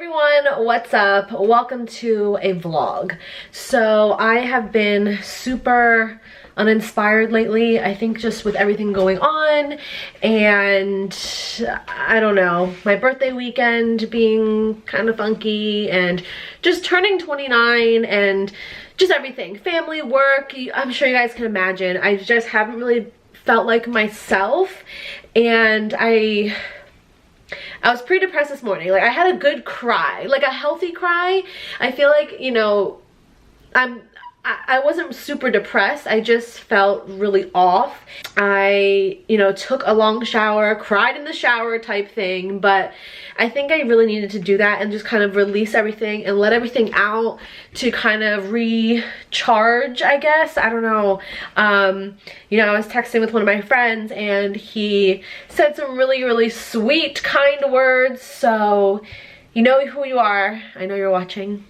everyone, what's up? Welcome to a vlog. So I have been super uninspired lately, I think, just with everything going on, and I don't know, my birthday weekend being kind of funky, and just turning 29, and just everything, family, work. I'm sure you guys can imagine, I just haven't really felt like myself, and I was pretty depressed this morning. Like, I had a good cry, like a healthy cry. I feel like, you know, I wasn't super depressed. I just felt really off. I, you know, took a long shower, cried in the shower type thing, but I think I really needed to do that and just kind of release everything and let everything out to kind of recharge, I guess. I don't know. You know, I was texting with one of my friends and he said some really, really sweet, kind words. So you know who you are. I know you're watching.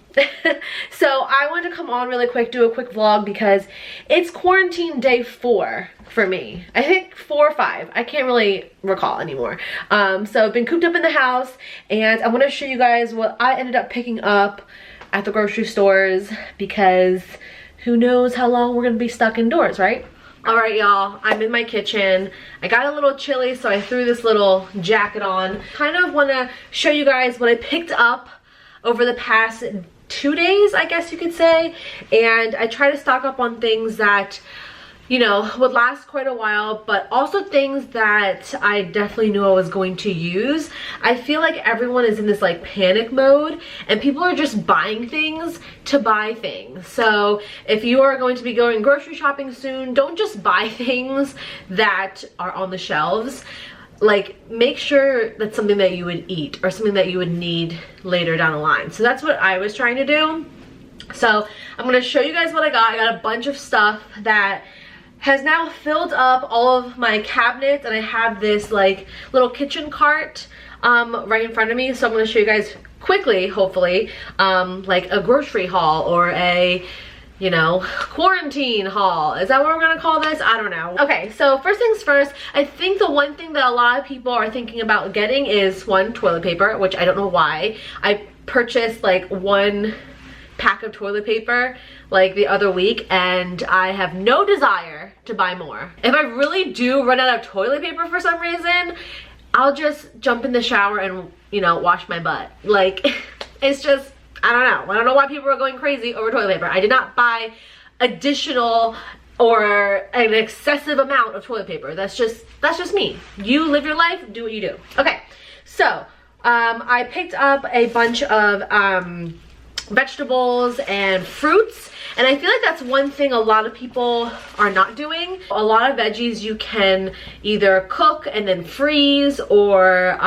So I wanted to come on really quick, do a quick vlog, because it's quarantine day 4 for me. I think 4 or 5. I can't really recall anymore. So I've been cooped up in the house, and I want to show you guys what I ended up picking up at the grocery stores, because who knows how long we're gonna be stuck indoors, right? Alright y'all, I'm in my kitchen. I got a little chilly, so I threw this little jacket on. Kind of want to show you guys what I picked up over the past 2 days, I guess you could say. And I try to stock up on things that, you know, would last quite a while, but also things that I definitely knew I was going to use. I feel like everyone is in this like panic mode, and people are just buying things to buy things. So if you are going to be going grocery shopping soon, don't just buy things that are on the shelves. Like, make sure that's something that you would eat or something that you would need later down the line. So that's what I was trying to do. So I'm going to show you guys what I got. I got a bunch of stuff that has now filled up all of my cabinets, and I have this like little kitchen cart right in front of me. So I'm going to show you guys quickly, hopefully, like a grocery haul or a, you know, quarantine haul. Is that what we're gonna call this? I don't know. Okay, so first things first, I think the one thing that a lot of people are thinking about getting is, one, toilet paper, which I don't know why. I purchased like 1 pack of toilet paper like the other week, and I have no desire to buy more. If I really do run out of toilet paper for some reason, I'll just jump in the shower and, you know, wash my butt. Like, it's just, I don't know why people are going crazy over toilet paper. I did not buy additional or an excessive amount of toilet paper. That's just me. You live your life, do what you do. Okay, so I picked up a bunch of vegetables and fruits, and I feel like that's one thing a lot of people are not doing. A lot of veggies you can either cook and then freeze, or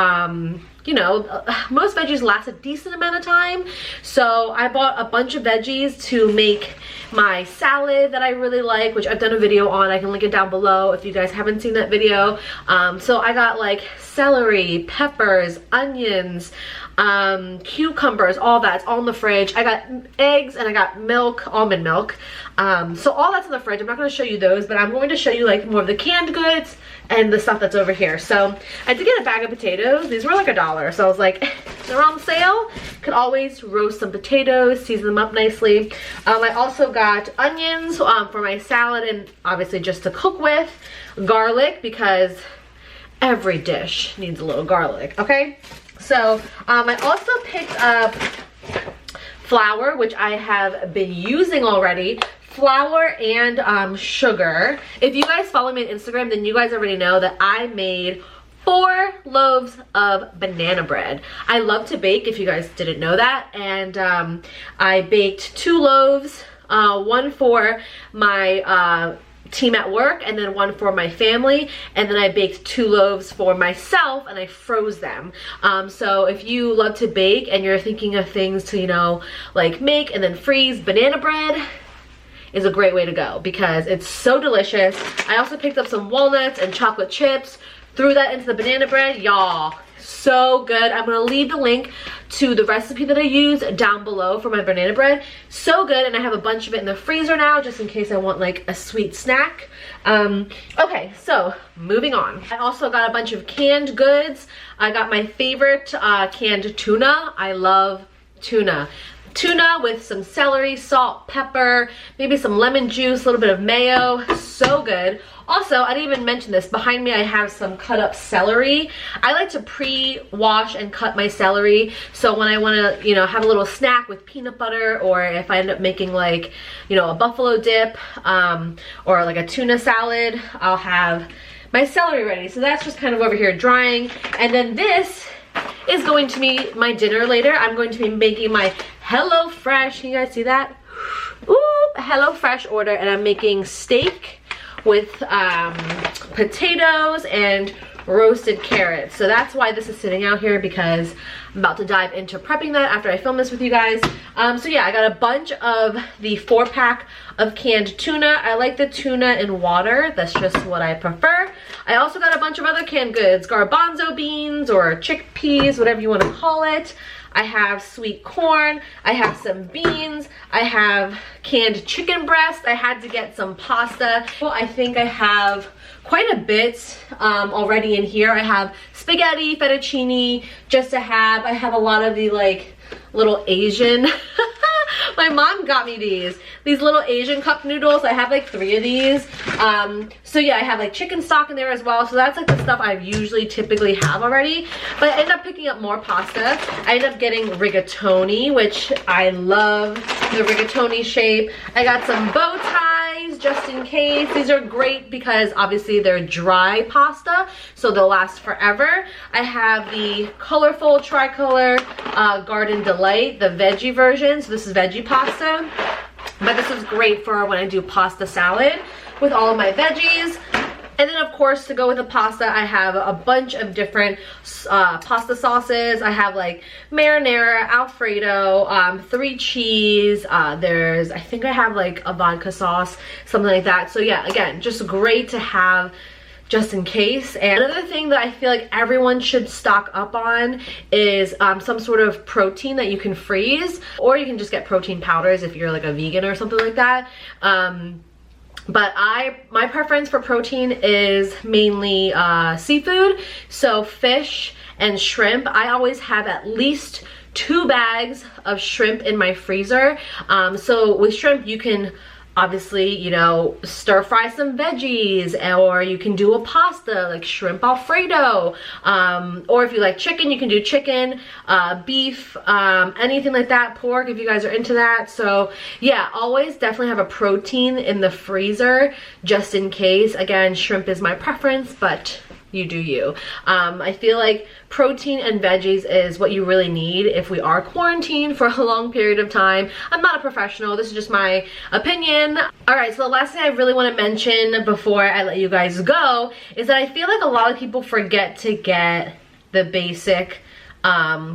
you know, most veggies last a decent amount of time. So I bought a bunch of veggies to make my salad that I really like, which I've done a video on. I can link it down below if you guys haven't seen that video. So I got like celery, peppers, onions, cucumbers, all that's all in the fridge. I got eggs and I got milk, almond milk. So all that's in the fridge. I'm not going to show you those, but I'm going to show you like more of the canned goods and the stuff that's over here. So I did get a bag of potatoes. These were like $1, so I was like, they're on sale. Could always roast some potatoes, season them up nicely. I also got onions for my salad, and obviously just to cook with. Garlic, because every dish needs a little garlic, okay? So I also picked up flour, which I have been using already. Flour and sugar. If you guys follow me on Instagram, then you guys already know that I made 4 loaves of banana bread. I love to bake, if you guys didn't know that, and I baked 2 loaves, one for my team at work and then one for my family, and then I baked 2 loaves for myself and I froze them. So if you love to bake and you're thinking of things to, you know, like make and then freeze, banana bread is a great way to go because it's so delicious. I also picked up some walnuts and chocolate chips, threw that into the banana bread. Y'all, so good. I'm gonna leave the link to the recipe that I use down below for my banana bread. So good, and I have a bunch of it in the freezer now just in case I want like a sweet snack. Okay, so moving on. I also got a bunch of canned goods. I got my favorite canned tuna. I love tuna. Tuna with some celery, salt, pepper, maybe some lemon juice, a little bit of mayo. So good. Also, I didn't even mention this. Behind me, I have some cut up celery. I like to pre-wash and cut my celery. So when I want to, you know, have a little snack with peanut butter, or if I end up making like, you know, a buffalo dip, or like a tuna salad, I'll have my celery ready. So that's just kind of over here drying. And then this is going to be my dinner later. I'm going to be making my HelloFresh. Can you guys see that? Ooh, HelloFresh order, and I'm making steak with potatoes and roasted carrots. So that's why this is sitting out here, because I'm about to dive into prepping that after I film this with you guys. So yeah, I got a bunch of the 4-pack of canned tuna. I like the tuna in water. That's just what I prefer. I also got a bunch of other canned goods, garbanzo beans or chickpeas, whatever you want to call it. I have sweet corn, I have some beans, I have canned chicken breast. I had to get some pasta. Well, I think I have quite a bit already in here. I have spaghetti, fettuccine, just to have. I have a lot of the like little Asian my mom got me these little Asian cup noodles. I have like 3 of these. So yeah, I have like chicken stock in there as well. So that's like the stuff I usually typically have already. But I ended up picking up more pasta. I ended up getting rigatoni, which I love the rigatoni shape. I got some bow ties just in case. These are great because obviously they're dry pasta, so they'll last forever. I have the colorful tricolor Garden Delight, the veggie version. So this is veggie pasta, but this is great for when I do pasta salad with all of my veggies. And then of course, to go with the pasta, I have a bunch of different pasta sauces. I have like marinara, alfredo, 3 cheese. There's, I think I have like a vodka sauce, something like that. So yeah, again, just great to have just in case. And another thing that I feel like everyone should stock up on is some sort of protein that you can freeze, or you can just get protein powders if you're like a vegan or something like that. But my preference for protein is mainly seafood, so fish and shrimp. I always have at least 2 bags of shrimp in my freezer. So with shrimp, you can obviously, you know, stir fry some veggies, or you can do a pasta like shrimp alfredo, or if you like chicken, you can do chicken, beef, anything like that, pork if you guys are into that. So yeah, always definitely have a protein in the freezer just in case. Again, shrimp is my preference, but you do you. I feel like protein and veggies is what you really need if we are quarantined for a long period of time. I'm not a professional, this is just my opinion. Alright, so the last thing I really want to mention before I let you guys go is that I feel like a lot of people forget to get the basic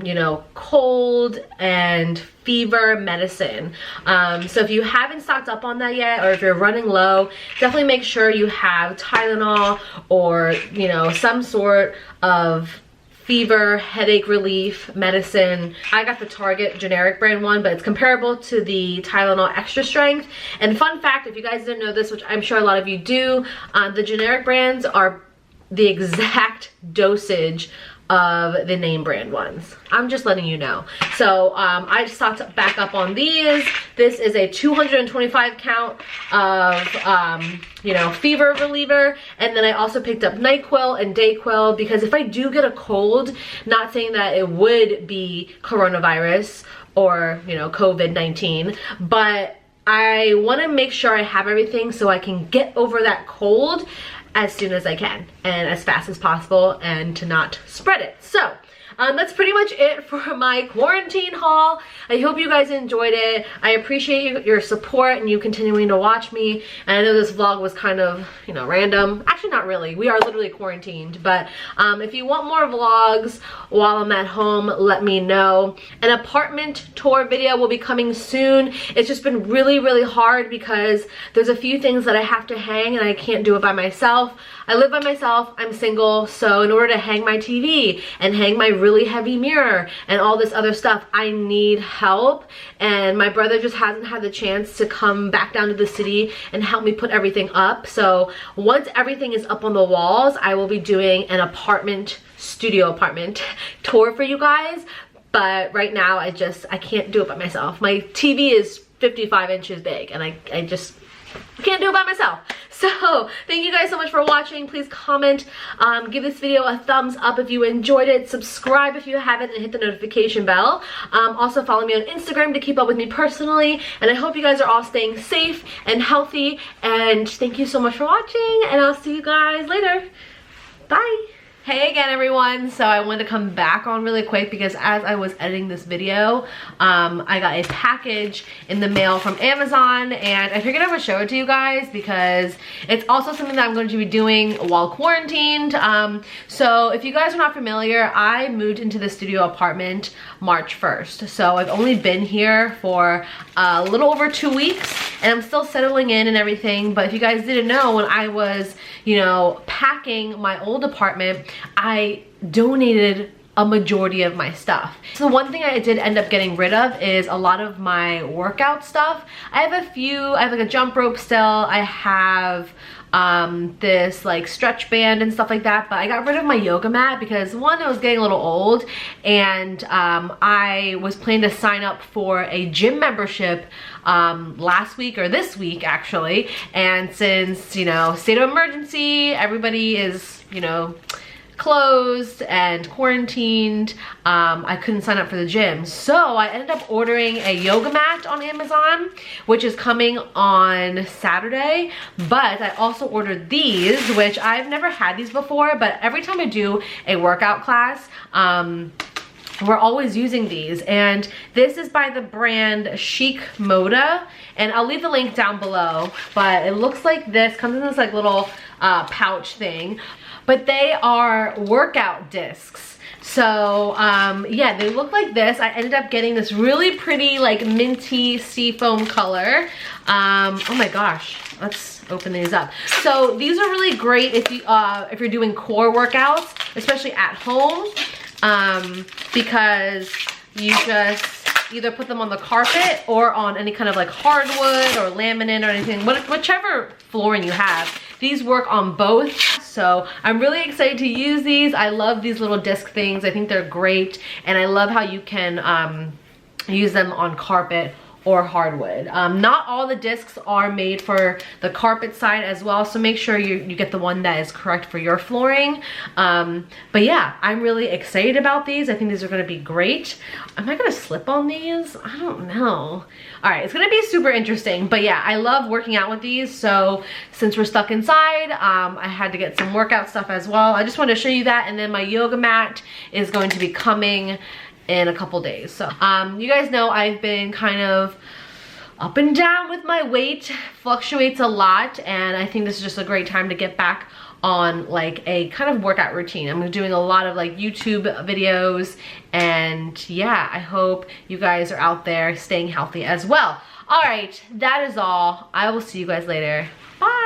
you know, cold and fever medicine. So if you haven't stocked up on that yet, or if you're running low, definitely make sure you have Tylenol or, you know, some sort of fever, headache relief medicine. I got the Target generic brand one, but it's comparable to the Tylenol extra strength. And fun fact, if you guys didn't know this, which I'm sure a lot of you do, the generic brands are the exact dosage of the name brand ones. I'm just letting you know. So I stocked back up on these. This is a 225 count of you know, fever reliever, and then I also picked up NyQuil and DayQuil, because if I do get a cold, not saying that it would be coronavirus or, you know, COVID-19, but I want to make sure I have everything so I can get over that cold as soon as I can and as fast as possible, and to not spread it. So that's pretty much it for my quarantine haul. I hope you guys enjoyed it. I appreciate your support and you continuing to watch me. And I know this vlog was kind of, you know, random. Actually, not really. We are literally quarantined. But if you want more vlogs while I'm at home, let me know. An apartment tour video will be coming soon. It's just been really, really hard because there's a few things that I have to hang and I can't do it by myself. I live by myself, I'm single, so in order to hang my TV and hang my really really heavy mirror and all this other stuff. I need help, and my brother just hasn't had the chance to come back down to the city and help me put everything up. So once everything is up on the walls, I will be doing an studio apartment tour for you guys. But right now I can't do it by myself. My TV is 55 inches big, and I can't do it by myself. So thank you guys so much for watching. Please comment, give this video a thumbs up if you enjoyed it, subscribe if you haven't, and hit the notification bell. Also follow me on Instagram to keep up with me personally, and I hope you guys are all staying safe and healthy, and thank you so much for watching, and I'll see you guys later. Bye. Hey again, everyone. So I wanted to come back on really quick because as I was editing this video, I got a package in the mail from Amazon, and I figured I would show it to you guys because it's also something that I'm going to be doing while quarantined. So if you guys are not familiar, I moved into the studio apartment March 1st. So I've only been here for a little over 2 weeks, and I'm still settling in and everything. But if you guys didn't know, when I was, you know, packing my old apartment, I donated a majority of my stuff. So the one thing I did end up getting rid of is a lot of my workout stuff. I have like a jump rope still. I have this like stretch band and stuff like that, but I got rid of my yoga mat because one, it was getting a little old, and I was planning to sign up for a gym membership last week, or this week actually, and since, you know, state of emergency, everybody is, you know, closed and quarantined, I couldn't sign up for the gym. So I ended up ordering a yoga mat on Amazon, which is coming on Saturday. But I also ordered these, which I've never had these before, but every time I do a workout class, we're always using these. And this is by the brand Chic Moda, and I'll leave the link down below. But it looks like this, comes in this like little pouch thing. But they are workout discs. So yeah, they look like this. I ended up getting this really pretty like minty seafoam color. Oh my gosh, let's open these up. So these are really great if you're doing core workouts, especially at home, because you just either put them on the carpet or on any kind of like hardwood or laminate or anything, whichever flooring you have. These work on both, so I'm really excited to use these. I love these little disc things. I think they're great, and I love how you can use them on carpet or hardwood. Not all the discs are made for the carpet side as well, so make sure you get the one that is correct for your flooring. But yeah, I'm really excited about these. I think these are gonna be great. Am I gonna slip on these? I don't know. All right, it's gonna be super interesting. But yeah, I love working out with these, so since we're stuck inside, I had to get some workout stuff as well. I just wanted to show you that, and then my yoga mat is going to be coming in a couple days. So you guys know I've been kind of up and down with my weight, fluctuates a lot, and I think this is just a great time to get back on like a kind of workout routine. I'm doing a lot of like YouTube videos, and yeah, I hope you guys are out there staying healthy as well. All right, that is all. I will see you guys later. Bye.